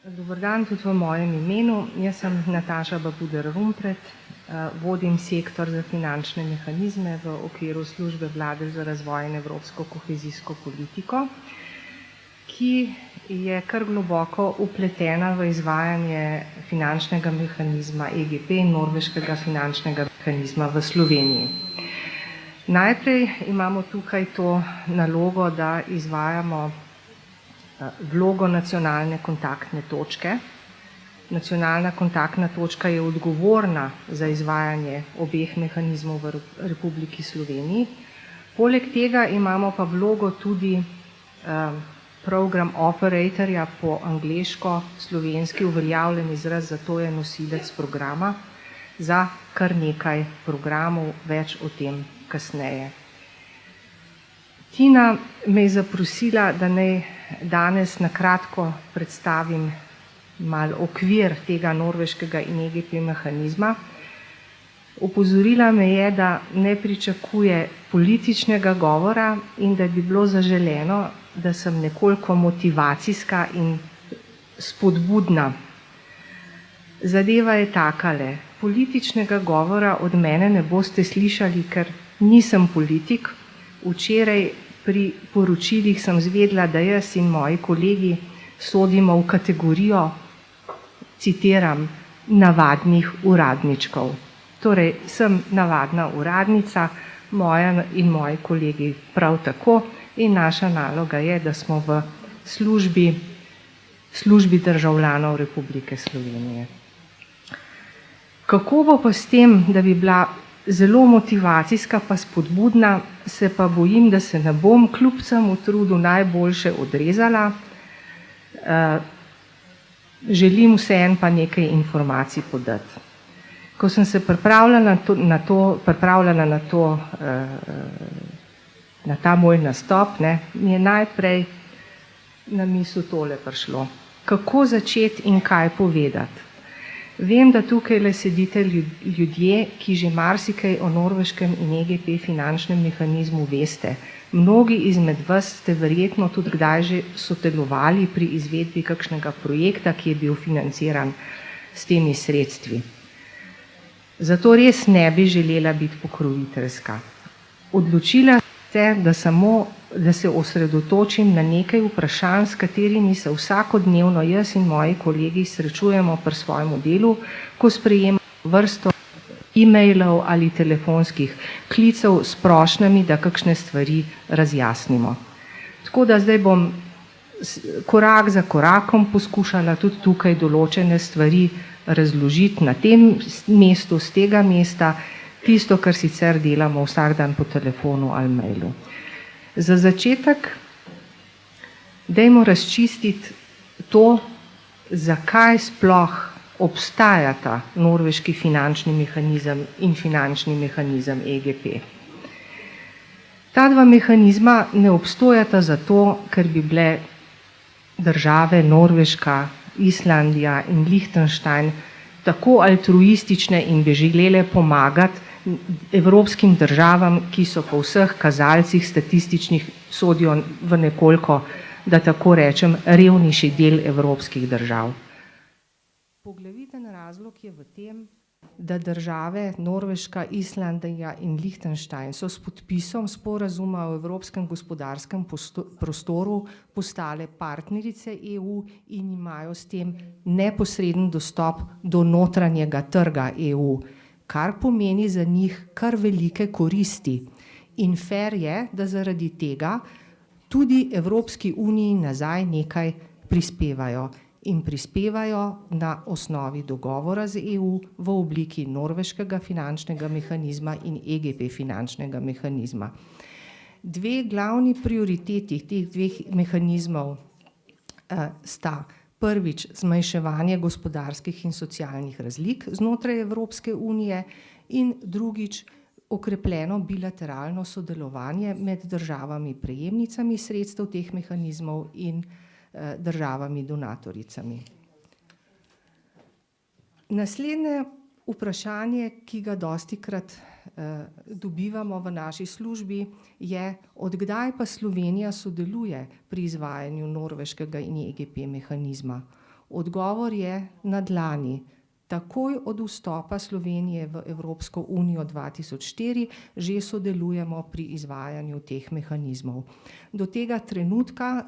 Dober dan tudi v mojem imenu. Jaz sem Nataša Babuder-Rumpret, vodim sektor za finančne mehanizme v okviru Službe Vlade za razvoj in evropsko kohezijsko politiko, ki je kar globoko vpletena v izvajanje finančnega mehanizma EGP in norveškega finančnega mehanizma v Sloveniji. Najprej imamo tukaj to nalogo, da izvajamo vlogo nacionalne kontaktne točke. Nacionalna kontaktna točka je odgovorna za izvajanje obeh mehanizmov v Republiki Sloveniji. Poleg tega imamo pa vlogo tudi program operatorja, po angleško, slovenski uveljavljen izraz, zato je nosilec programa, za kar nekaj programov, več o tem kasneje. Tina me je zaprosila, da naj danes na kratko predstavim malo okvir tega norveškega in EGP mehanizma. Opozorila me je, da ne pričakuje političnega govora in da bi bilo zaželeno, da sem nekoliko motivacijska in spodbudna. Zadeva je takale. Političnega govora od mene ne boste slišali, ker nisem politik. Včeraj pri poročilih sem zvedela, da jaz in moji kolegi sodimo v kategorijo, citiram, navadnih uradničkov. Torej, sem navadna uradnica, moja in moji kolegi prav tako, in naša naloga je, da smo v službi državljanov Republike Slovenije. Kako bo pa s tem, da bi bila zelo motivacijska pa spodbudna, se pa bojim, da se ne bom kljub vsemu trudu najboljše odrezala. Želim vseeno pa nekaj informacij podati. Ko sem se pripravljala na ta moj nastop, mi je najprej na misel tole prišlo. Kako začeti in kaj povedati? Vem, da tukaj le sedite ljudje, ki že marsikaj o norveškem in EGP finančnem mehanizmu veste. Mnogi izmed vas ste verjetno tudi kdaj že sodelovali pri izvedbi kakšnega projekta, ki je bil financiran s temi sredstvi. Zato res ne bi želela biti pokroviteljska. Odločila se, da se osredotočim na nekaj vprašanj, s katerimi se vsakodnevno jaz in moji kolegi srečujemo pri svojem delu, ko sprejemamo vrsto e-mailov ali telefonskih klicev s prošnjami, da kakšne stvari razjasnimo. Tako da zdaj bom korak za korakom poskušala tudi tukaj določene stvari razložiti na tem mestu, z tega mesta, tisto, kar sicer delamo vsak dan po telefonu ali mailu. Za začetek dajmo razčistiti to, zakaj sploh obstajata norveški finančni mehanizem in finančni mehanizem EGP. Ta dva mehanizma ne obstojata zato, ker bi bile države Norveška, Islandija in Liechtenstein tako altruistične in bi želele pomagati evropskim državam, ki so po vseh kazalcih statističnih sodijo v nekoliko, da tako rečem, revnejši del evropskih držav. Poglaviten razlog je v tem, da države Norveška, Islandija in Liechtenstein so s podpisom sporazuma o evropskem gospodarskem prostoru postale partnerice EU in imajo s tem neposreden dostop do notranjega trga EU, kar pomeni za njih kar velike koristi. In fair je, da zaradi tega tudi Evropski uniji nazaj nekaj prispevajo. In prispevajo na osnovi dogovora z EU v obliki norveškega finančnega mehanizma in EGP finančnega mehanizma. Dve glavni prioriteti teh dveh mehanizmov sta prvič zmanjševanje gospodarskih in socialnih razlik znotraj Evropske unije in drugič okrepljeno bilateralno sodelovanje med državami prejemnicami sredstev teh mehanizmov in državami donatoricami. Naslednje vprašanje, ki ga dostikrat dobivamo v naši službi, je, od kdaj pa Slovenija sodeluje pri izvajanju norveškega in EGP mehanizma. Odgovor je na dlani. Takoj od vstopa Slovenije v Evropsko unijo 2004 že sodelujemo pri izvajanju teh mehanizmov. Do tega trenutka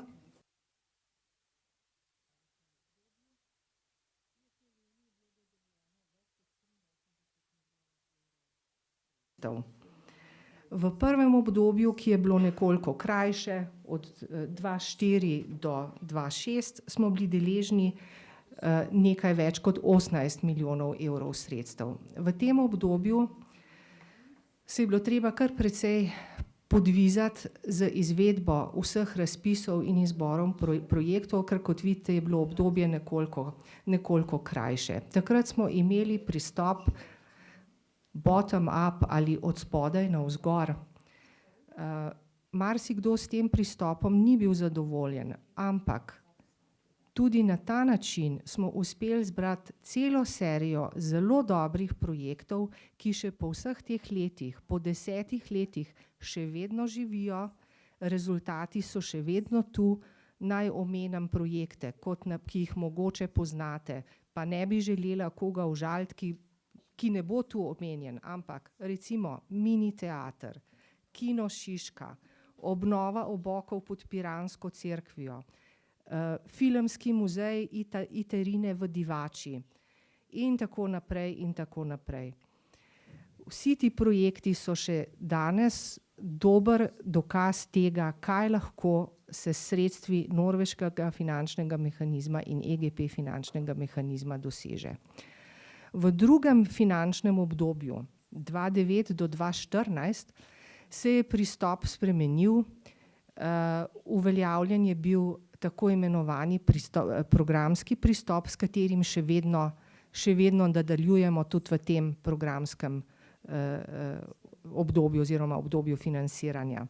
v prvem obdobju, ki je bilo nekoliko krajše, od 2004 do 2006, smo bili deležni nekaj več kot 18 milijonov evrov sredstev. V tem obdobju se je bilo treba kar precej podvizati z izvedbo vseh razpisov in izborom projektov, ker kot vidite je bilo obdobje nekoliko krajše. Takrat smo imeli pristop bottom up ali od spodaj navzgor. Marsikdo s tem pristopom ni bil zadovoljen, ampak tudi na ta način smo uspeli zbrati celo serijo zelo dobrih projektov, ki še po vseh teh letih, po 10 letih še vedno živijo, rezultati so še vedno tu. Naj omenim projekte, ki jih mogoče poznate, pa ne bi želela koga užaliti, ki ne bo tu omenjen, ampak recimo mini teater, kino Šiška, obnova obokov pod Piransko cerkvijo, filmski muzej Iterine v Divači in tako naprej in tako naprej. Vsi ti projekti so še danes dober dokaz tega, kaj lahko se s sredstvi norveškega finančnega mehanizma in EGP finančnega mehanizma doseže. V drugem finančnem obdobju 2009 do 2014 se je pristop spremenil, uveljavljen je bil tako imenovani programski pristop, s katerim še vedno nadaljujemo tudi v tem programskem obdobju oziroma obdobju financiranja.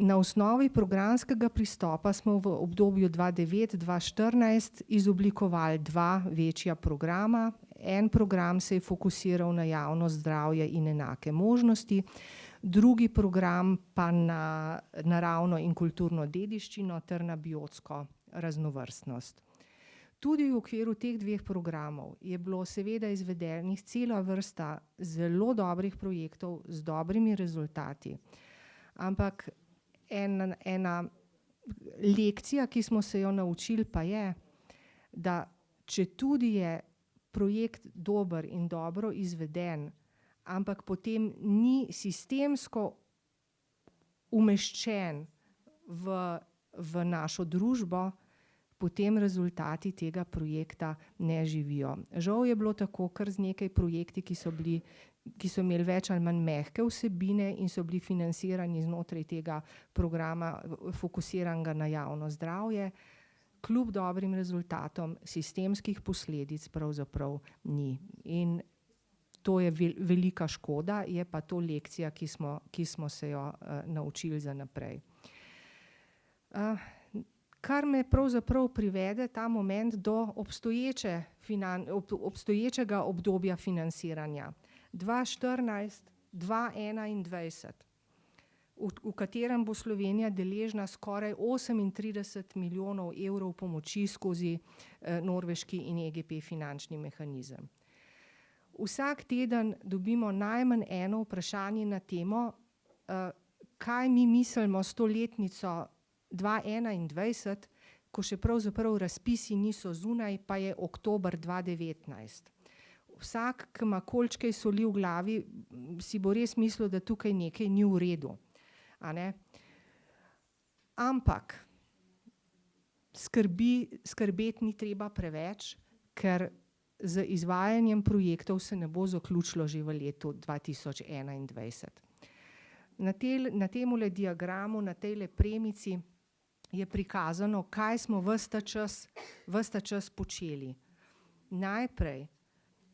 Na osnovi programskega pristopa smo v obdobju 2009-2014 izoblikovali dva večja programa. En program se je fokusiral na javno zdravje in enake možnosti, drugi program pa na naravno in kulturno dediščino ter na biotsko raznovrstnost. Tudi v okviru teh dveh programov je bilo seveda izvedenih cela vrsta zelo dobrih projektov z dobrimi rezultati. Ampak ena lekcija, ki smo se jo naučili, pa je, da četudi je projekt dober in dobro izveden, ampak potem ni sistemsko umeščen v našo družbo, potem rezultati tega projekta ne živijo. Žal je bilo tako kar z nekaj projekti, ki so imeli več ali manj mehke vsebine in so bili financirani znotraj tega programa fokusiranega na javno zdravje. Kljub dobrim rezultatom sistemskih posledic pravzaprav ni. In to je velika škoda, je pa to lekcija, ki smo se jo naučili za naprej. Kar me pravzaprav privede ta moment do obstoječega obdobja financiranja. 2014-2021, v katerem bo Slovenija deležna skoraj 38 milijonov evrov pomoči skozi norveški in EGP finančni mehanizem. Vsak teden dobimo najmanj eno vprašanje na temo, kaj mi mislimo s to letnico 2021, ko še pravzaprav razpisi niso zunaj, pa je oktober 2019. Vsak, ki ima količkaj soli v glavi, si bo res mislil, da tukaj nekaj ni v redu. A ne? Ampak skrbeti ni treba preveč, ker z izvajanjem projektov se ne bo zaključilo že v letu 2021. Na temule diagramu, na tejle premici je prikazano, kaj smo ves ta čas počeli.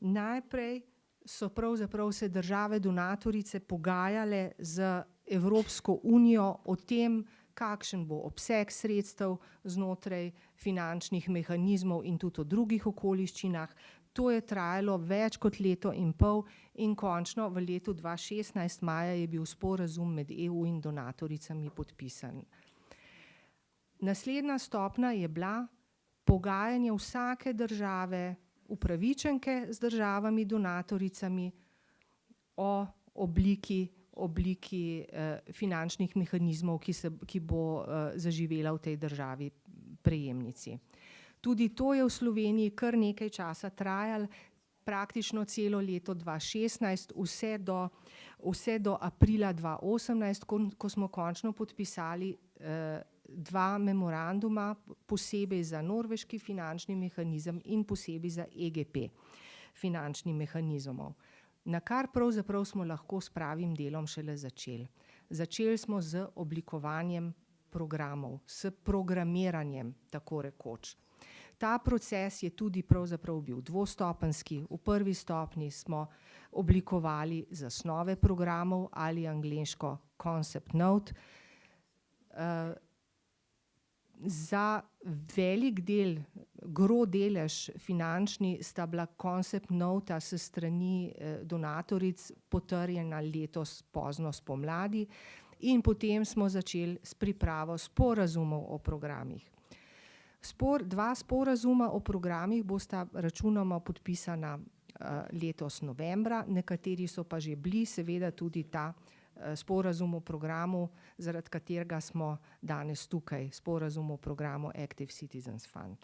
Najprej so pravzaprav se države donatorice pogajale z Evropsko unijo o tem, kakšen bo obseg sredstev znotraj finančnih mehanizmov in tudi o drugih okoliščinah. To je trajalo več kot leto in pol in končno v letu 2016 maja je bil sporazum med EU in donatoricami podpisan. Naslednja stopnja je bila pogajanje vsake države, upravičenke z državami donatoricami o obliki finančnih mehanizmov, ki bo zaživela v tej državi prejemnici. Tudi to je v Sloveniji kar nekaj časa trajalo, praktično celo leto 2016, vse do aprila 2018, ko smo končno podpisali dva memoranduma, posebej za norveški finančni mehanizem in posebej za EGP finančni mehanizmov. Na kar pravzaprav smo lahko s pravim delom šele začeli. Začeli smo z oblikovanjem programov, s programiranjem, tako rekoč. Ta proces je tudi pravzaprav bil dvostopenjski. V prvi stopnji smo oblikovali zasnove programov ali angleško concept note. Za velik del, delež finančni sta bila concept nota s strani donatoric potrjena letos pozno spomladi in potem smo začeli s pripravo sporazumov o programih. Dva sporazuma o programih bosta računoma podpisana letos novembra, nekateri so pa že bili, seveda tudi ta sporazum o programu, zaradi katerega smo danes tukaj, sporazum o programu Active Citizens Fund.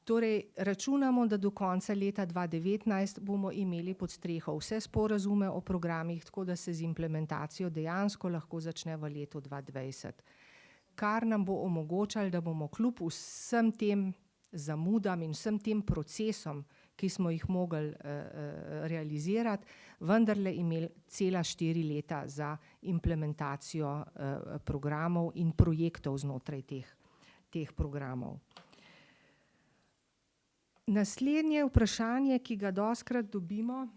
Torej, računamo, da do konca leta 2019 bomo imeli pod streho vse sporazume o programih, tako da se z implementacijo dejansko lahko začne v letu 2020. Kar nam bo omogočalo, da bomo kljub vsem tem zamudam in vsem tem procesom, ki smo jih mogli realizirati, vendarle imeli cela 4 leta za implementacijo programov in projektov znotraj teh programov. Naslednje vprašanje, ki ga dostikrat dobimo,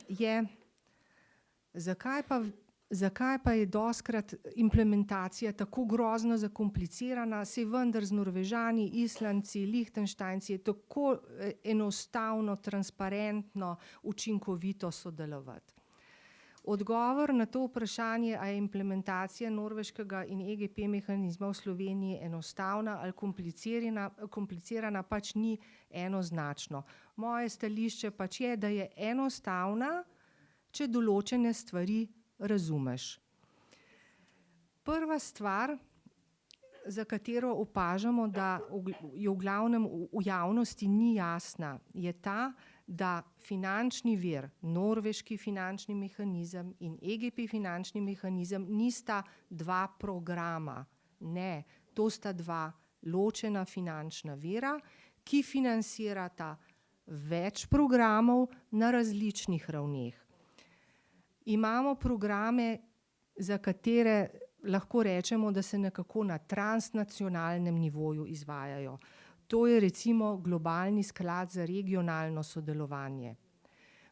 je, zakaj pa je dostikrat implementacija tako grozno zakomplicirana, saj vendar z Norvežani, Islandci, Lihtenštajnci je tako enostavno, transparentno, učinkovito sodelovati. Odgovor na to vprašanje, a je implementacija norveškega in EGP mehanizma v Sloveniji enostavna ali komplicirana, pač ni enoznačno. Moje stališče pač je, da je enostavna, če določene stvari razumeš. Prva stvar, za katero opažamo, da je v glavnem v javnosti ni jasna, je ta, da finančni vir, norveški finančni mehanizem in EGP finančni mehanizem nista dva programa. Ne, to sta dva ločena finančna vira, ki financirata več programov na različnih ravneh. Imamo programe, za katere lahko rečemo, da se nekako na transnacionalnem nivoju izvajajo. To je recimo globalni sklad za regionalno sodelovanje.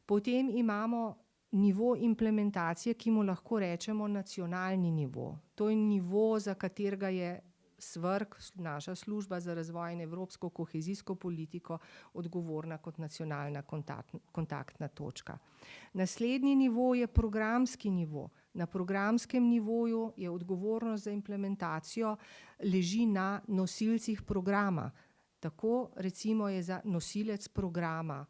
Potem imamo nivo implementacije, ki mu lahko rečemo nacionalni nivo. To je nivo, za katerega je SVRK, naša služba za razvoj in evropsko kohezijsko politiko, odgovorna kot nacionalna kontaktna točka. Naslednji nivo je programski nivo. Na programskem nivoju je odgovornost za implementacijo leži na nosilcih programa. Tako recimo je za nosilec programa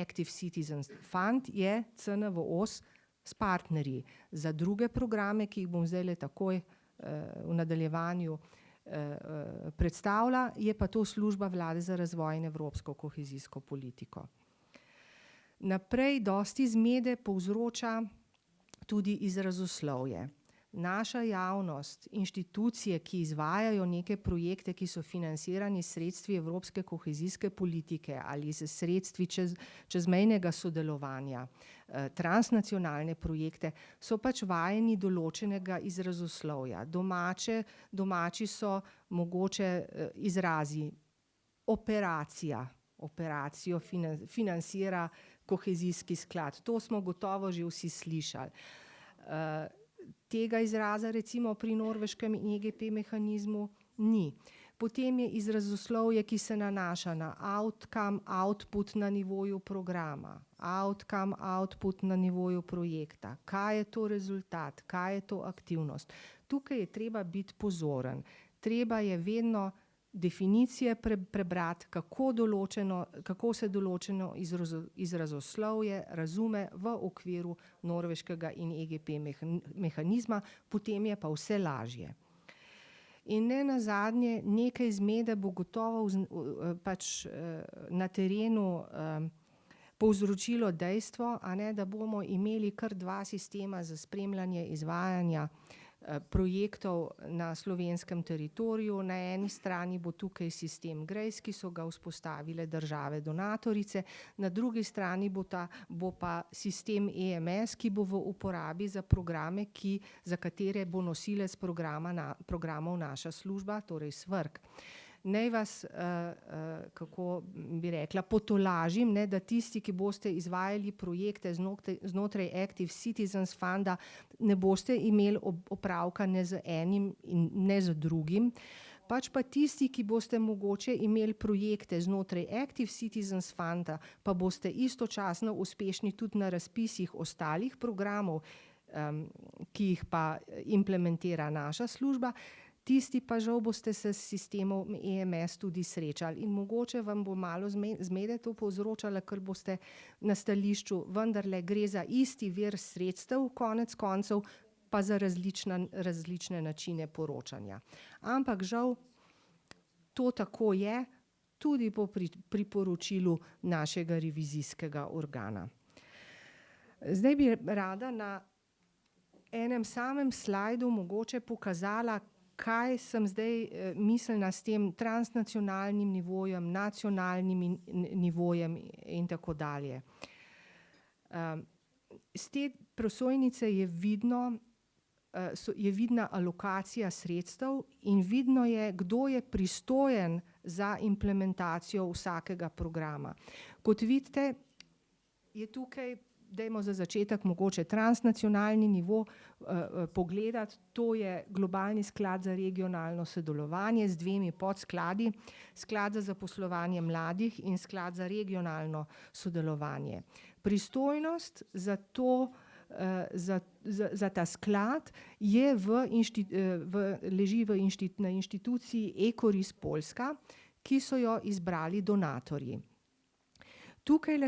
Active Citizens Fund je CNVOS s partnerji. Za druge programe, ki jih bom zdajle takoj v nadaljevanju predstavlja, je pa to služba Vlade za razvoj in evropsko kohezijsko politiko. Naprej dosti zmede povzroča tudi izrazoslovje. Naša javnost, inštitucije, ki izvajajo neke projekte, ki so financirani s sredstvi evropske kohezijske politike ali s sredstvi čezmejnega sodelovanja, transnacionalne projekte, so pač vajeni določenega izrazoslovja. Domači so mogoče izrazi operacijo financira kohezijski sklad. To smo gotovo že vsi slišali. Tega izraza recimo pri norveškem in EGP mehanizmu ni. Potem je izrazoslovje, ki se nanaša na outcome, output na nivoju programa, outcome, output na nivoju projekta. Kaj je to rezultat, kaj je to aktivnost? Tukaj je treba biti pozoren. treba je vedno definicije prebrati, kako se določeno izrazoslovje razume v okviru norveškega in EGP mehanizma, potem je pa vse lažje. In ne nazadnje, nekaj zmede bo gotovo pač na terenu povzročilo dejstvo, da bomo imeli kar dva sistema za spremljanje izvajanja projektov na slovenskem teritoriju. Na eni strani bo tukaj sistem GRACE, ki so ga vzpostavile države donatorice, na drugi strani bo pa sistem EMS, ki bo v uporabi za programe, za katere bo nosilec programov naša služba, torej SVRK. Naj vas, kako bi rekla, potolažim, da tisti, ki boste izvajali projekte znotraj Active Citizens Funda, ne boste imeli opravka ne z enim in ne z drugim, pač pa tisti, ki boste mogoče imeli projekte znotraj Active Citizens Funda, pa boste istočasno uspešni tudi na razpisih ostalih programov, ki jih pa implementira naša služba, tisti pa žal boste se s sistemom EMS tudi srečali in mogoče vam bo malo zmede to povzročalo, ker boste na stališču, vendarle gre za isti vir sredstev, konec koncev pa za različne načine poročanja. Ampak žal to tako je, tudi po priporočilu našega revizijskega organa. Zdaj bi rada na enem samem slajdu mogoče pokazala, kaj sem zdaj mislila s tem transnacionalnim nivojem, nacionalnim nivojem in tako dalje. Z te prosojnice je vidna alokacija sredstev in vidno je, kdo je pristojen za implementacijo vsakega programa. Kot vidite, je tukaj, dajmo za začetek mogoče transnacionalni nivo pogledati, to je globalni sklad za regionalno sodelovanje z dvemi podskladi, sklad za zaposlovanje mladih in sklad za regionalno sodelovanje. Pristojnost za to, za ta sklad je leži na inštituciji ECORIS Poljska, ki so jo izbrali donatorji. Tukajle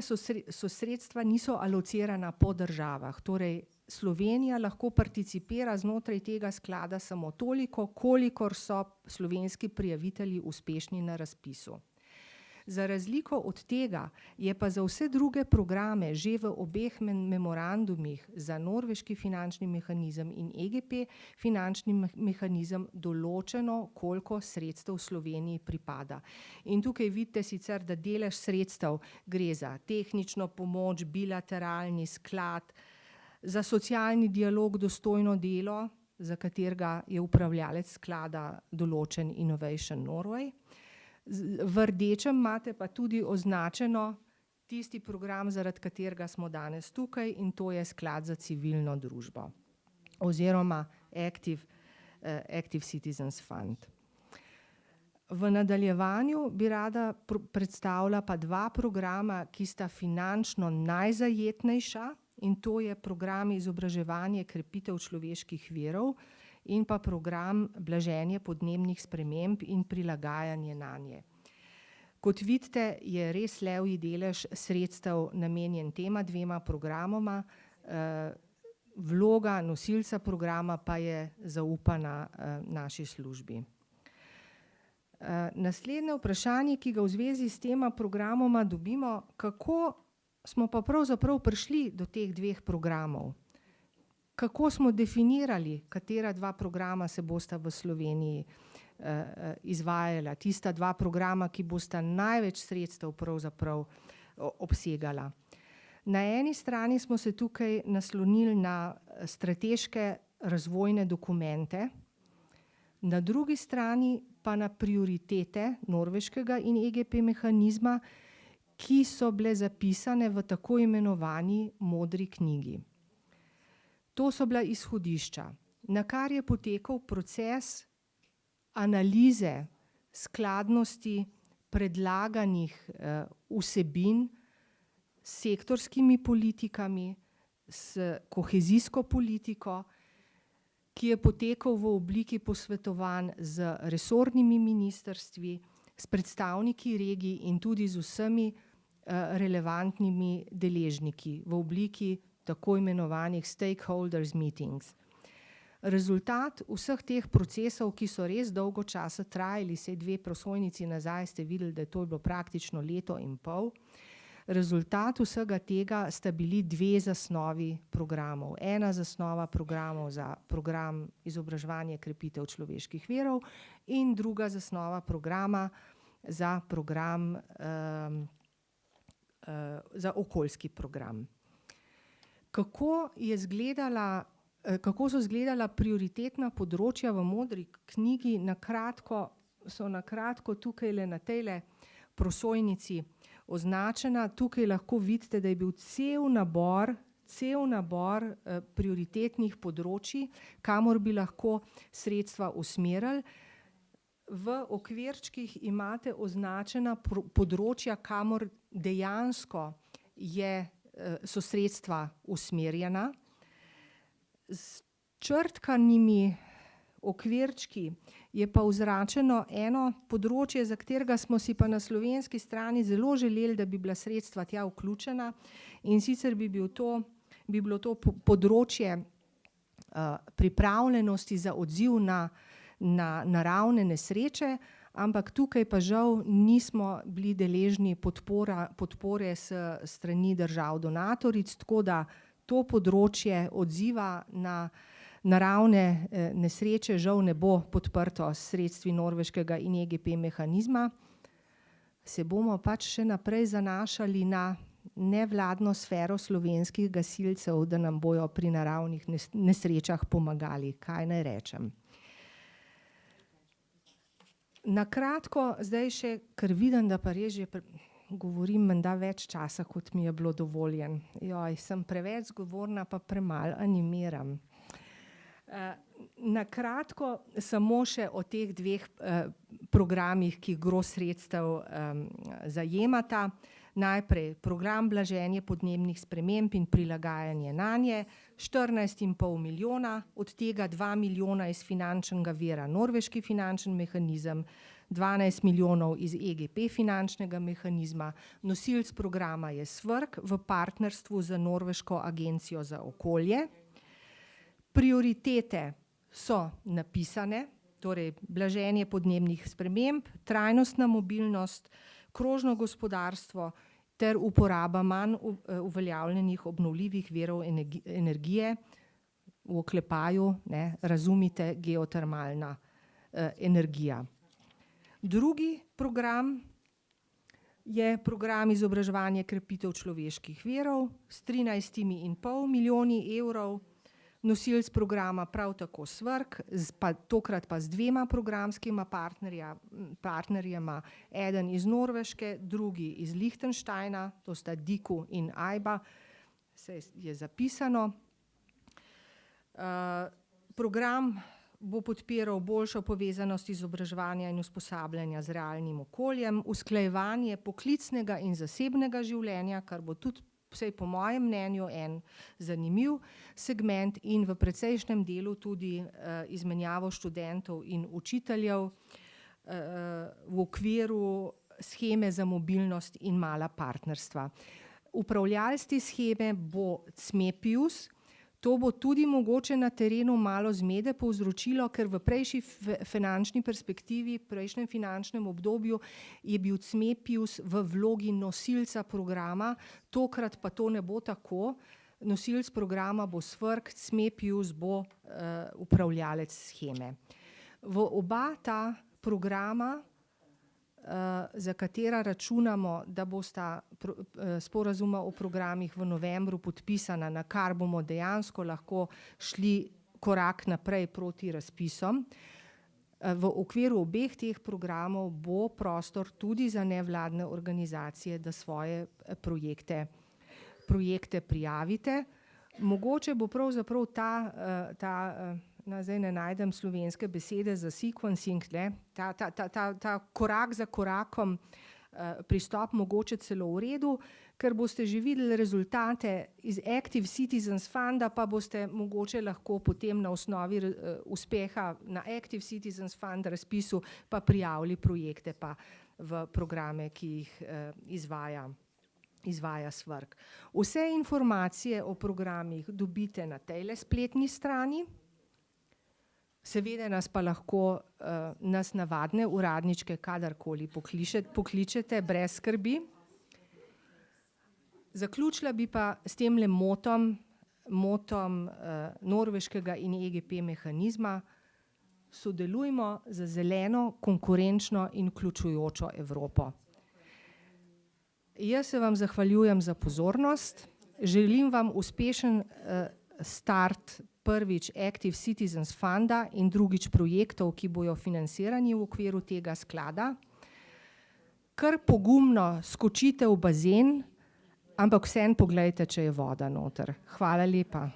so sredstva niso alocirana po državah, torej Slovenija lahko participira znotraj tega sklada samo toliko, kolikor so slovenski prijavitelji uspešni na razpisu. Za razliko od tega je pa za vse druge programe že v obeh memorandumih za norveški finančni mehanizem in EGP finančni mehanizem določeno, koliko sredstev Sloveniji pripada. In tukaj vidite sicer, da delež sredstev gre za tehnično pomoč, bilateralni sklad, za socialni dialog, dostojno delo, za katerega je upravljalec sklada določen Innovation Norway. V rdečem imate pa tudi označeno tisti program, zaradi katerega smo danes tukaj, in to je sklad za civilno družbo oziroma Active Citizens Fund. V nadaljevanju bi rada predstavila pa dva programa, ki sta finančno najzajetnejša, in to je program izobraževanje krepitev človeških virov in pa program blaženje podnebnih sprememb in prilagajanje nanje. Kot vidite, je res levji delež sredstev namenjen tema dvema programoma, vloga nosilca programa pa je zaupana naši službi. Naslednje vprašanje, ki ga v zvezi s tema programoma dobimo, kako smo pa pravzaprav prišli do teh dveh programov? Kako smo definirali, katera dva programa se bosta v Sloveniji izvajala, tista dva programa, ki bosta največ sredstev pravzaprav obsegala? Na eni strani smo se tukaj naslonili na strateške razvojne dokumente, na drugi strani pa na prioritete norveškega in EGP mehanizma, ki so bile zapisane v tako imenovani modri knjigi. To so bila izhodišča, na kar je potekal proces analize skladnosti predlaganih vsebin s sektorskimi politikami, s kohezijsko politiko, ki je potekal v obliki posvetovanj z resornimi ministrstvi, s predstavniki regij in tudi z vsemi relevantnimi deležniki v obliki tako imenovanih stakeholders meetings. Rezultat vseh teh procesov, ki so res dolgo časa trajali, saj 2 prosojnici nazaj ste videli, da to je bilo praktično leto in pol, rezultat vsega tega sta bili 2 zasnovi programov. Ena zasnova programov za program izobraževanje krepitev človeških virov in druga zasnova programa za program, za okoljski program. Kako so izgledala prioritetna področja v modri knjigi, so na kratko tukajle na tejle prosojnici označena. Tukaj lahko vidite, da je bil cel nabor prioritetnih področji, kamor bi lahko sredstva usmerili. V okvirčkih imate označena področja, kamor dejansko so sredstva usmerjena. S črtkanimi okvirčki je pa označeno eno področje, za katerega smo si pa na slovenski strani zelo želeli, da bi bila sredstva tja vključena, in sicer bi bilo to področje pripravljenosti za odziv na naravne nesreče, ampak tukaj pa žal nismo bili deležni podpore s strani držav donatoric, tako da to področje odziva na naravne nesreče žal ne bo podprto s sredstvi norveškega in EGP mehanizma. Se bomo pač še naprej zanašali na nevladno sfero slovenskih gasilcev, da nam bojo pri naravnih nesrečah pomagali, kaj naj rečem. Na kratko, zdaj še, ker vidim, da pa res že govorim menda več časa, kot mi je bilo dovoljen. Sem preveč zgovorna, pa premalo animeram. Na kratko samo še o teh 2 programih, ki gro sredstev zajemata. Najprej program blaženje podnebnih sprememb in prilagajanje nanje, 14,5 milijona, od tega 2 milijona iz finančnega vira norveški finančni mehanizem, 12 milijonov iz EGP finančnega mehanizma. Nosilec programa je SVRK v partnerstvu z Norveško agencijo za okolje. Prioritete so napisane, torej blaženje podnebnih sprememb, trajnostna mobilnost, krožno gospodarstvo ter uporaba manj uveljavljenih obnovljivih virov energije, v oklepaju, razumite, geotermalna energija. Drugi program je program izobraževanje krepitev človeških virov s 13,5 milijoni evrov. Nosilec programa prav tako SVRK, tokrat pa z 2 programskima partnerjema, eden iz Norveške, drugi iz Liechtensteina, to sta DIKU in AIBA, se je zapisano. Program bo podpiral boljšo povezanost izobraževanja in usposabljanja z realnim okoljem, usklajevanje poklicnega in zasebnega življenja, kar bo tudi vsaj po mojem mnenju en zanimiv segment, in v precejšnjem delu tudi izmenjavo študentov in učiteljev v okviru sheme za mobilnost in mala partnerstva. Upravljalec te sheme bo CMEPIUS. To bo tudi mogoče na terenu malo zmede povzročilo, ker v prejšnji finančni perspektivi, prejšnjem finančnem obdobju je bil CMEPIUS v vlogi nosilca programa, tokrat pa to ne bo tako. Nosilec programa bo SVRK, CMEPIUS bo upravljalec sheme. V oba ta programa, za katera računamo, da bosta sporazuma o programih v novembru podpisana, na kar bomo dejansko lahko šli korak naprej proti razpisom. V okviru obeh teh programov bo prostor tudi za nevladne organizacije, da svoje projekte prijavite. Mogoče bo pravzaprav zdaj ne najdem slovenske besede za sequencing, ta korak za korakom pristop mogoče celo v redu, ker boste že videli rezultate iz Active Citizens Funda, pa boste mogoče lahko potem na osnovi uspeha na Active Citizens Fund razpisu pa prijavili projekte pa v programe, ki jih izvaja SVRK. Vse informacije o programih dobite na tejle spletni strani. Seveda nas pa lahko, nas navadne uradničke kadarkoli pokličete brez skrbi. Zaključila bi pa s temle motom norveškega in EGP mehanizma: sodelujmo za zeleno, konkurenčno in vključujočo Evropo. Jaz se vam zahvaljujem za pozornost, želim vam uspešen start prvič Active Citizens Funda in drugič projektov, ki bojo financirani v okviru tega sklada. Kar pogumno skočite v bazen, ampak vseeno poglejte, če je voda noter. Hvala lepa.